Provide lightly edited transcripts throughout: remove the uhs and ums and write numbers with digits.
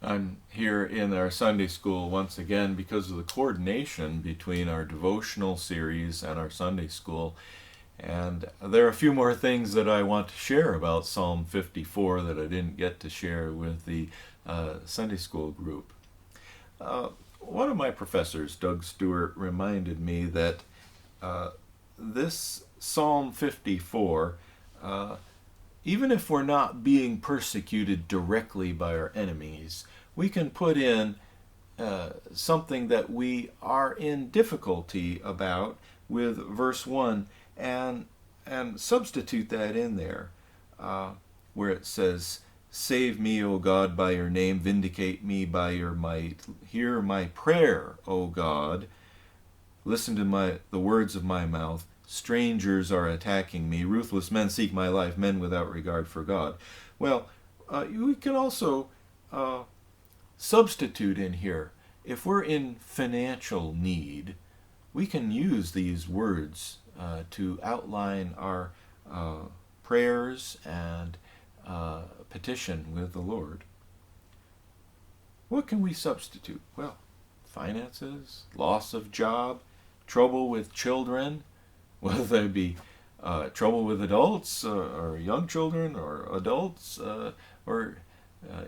I'm here in our Sunday school once again because of the coordination between our devotional series and our Sunday school. And there are a few more things that I want to share about Psalm 54 that I didn't get to share with the Sunday school group. One of my professors, Doug Stewart, reminded me that this Psalm 54, even if we're not being persecuted directly by our enemies, we can put in something that we are in difficulty about with verse 1 and substitute that in there where it says, "Save me, O God, by your name, vindicate me by your might. Hear my prayer, O God. Listen to the words of my mouth. Strangers are attacking me. Ruthless men seek my life, men without regard for God." Well, we can also substitute in here. If we're in financial need, we can use these words to outline our prayers and petition with the Lord. What can we substitute? Well, finances, loss of job, trouble with children, whether they be trouble with adults or young children or adults or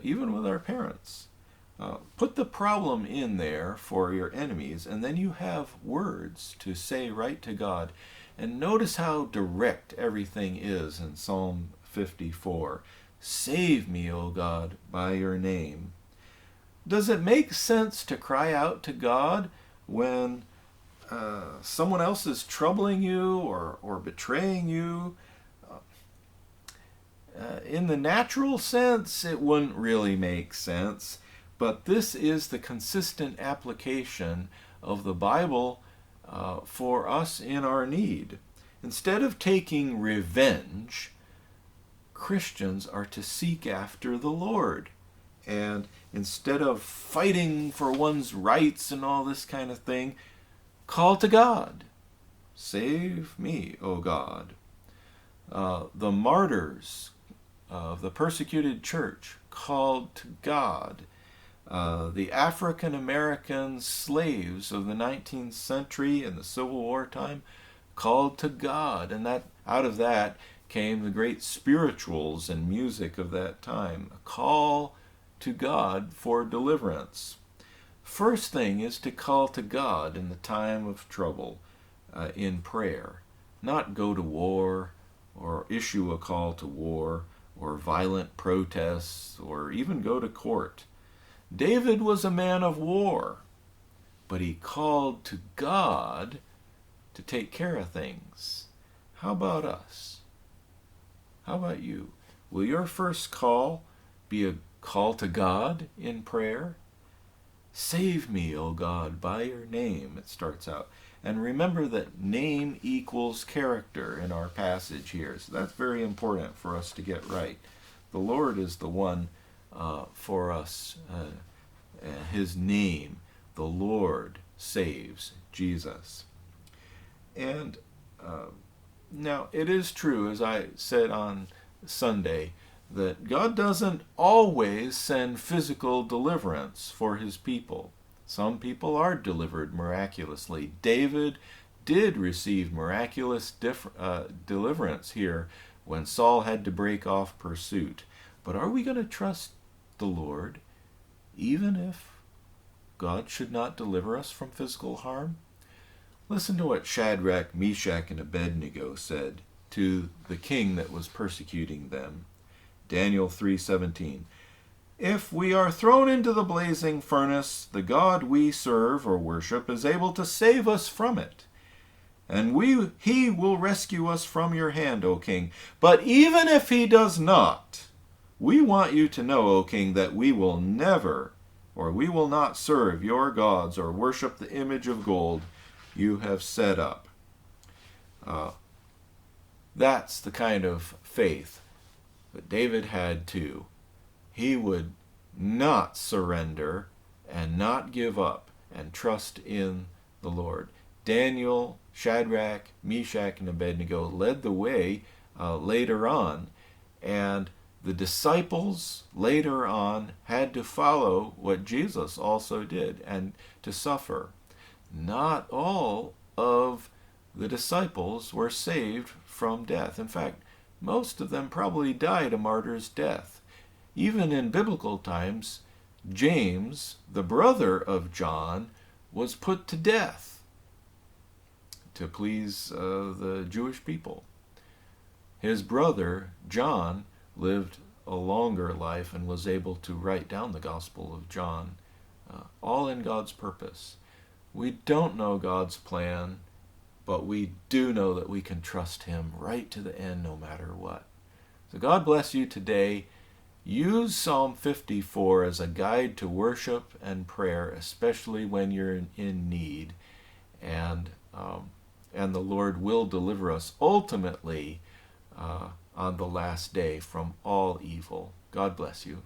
even with our parents. Put the problem in there for your enemies, and then you have words to say right to God. And notice how direct everything is in Psalm 54. Save me, O God, by your name. Does it make sense to cry out to God when someone else is troubling you or betraying you? In the natural sense, it wouldn't really make sense, but this is the consistent application of the Bible for us in our need. Instead of taking revenge, Christians are to seek after the Lord. And instead of fighting for one's rights and all this kind of thing, call to God. Save me, O God. The martyrs of the persecuted church called to God. The African American slaves of the 19th century and the Civil War time called to God, and that out of that came the great spirituals and music of that time. A call to God for deliverance. First thing is to call to God in the time of trouble in prayer, not go to war or issue a call to war or violent protests or even go to court. David was a man of war, but he called to God to take care of things. How about us? How about you? Will your first call be a call to God in prayer? Save me, O God, by your name, it starts out. And remember that name equals character in our passage here. So that's very important for us to get right. The Lord is the one for us. His name, the Lord, saves, Jesus. And now it is true, as I said on Sunday, that God doesn't always send physical deliverance for his people. Some people are delivered miraculously. David did receive miraculous deliverance here when Saul had to break off pursuit. But are we going to trust the Lord even if God should not deliver us from physical harm? Listen to what Shadrach, Meshach, and Abednego said to the king that was persecuting them. Daniel 3:17. If we are thrown into the blazing furnace, the God we serve or worship is able to save us from it. And he will rescue us from your hand, O king. But even if he does not, we want you to know, O king, that we will never, or we will not serve your gods or worship the image of gold you have set up. That's the kind of faith that David had too. He would not surrender and not give up and trust in the Lord. Daniel, Shadrach, Meshach, and Abednego led the way later on, and The disciples later on had to follow what Jesus also did and to suffer. Not all of the disciples were saved from death. In fact, most of them probably died a martyr's death. Even in biblical times, James, the brother of John, was put to death to please the Jewish people. His brother, John, lived a longer life and was able to write down the Gospel of John, all in God's purpose. We don't know God's plan, but we do know that we can trust him right to the end no matter what. So God bless you today. Use Psalm 54 as a guide to worship and prayer, especially when you're in need. And the Lord will deliver us ultimately on the last day from all evil. God bless you.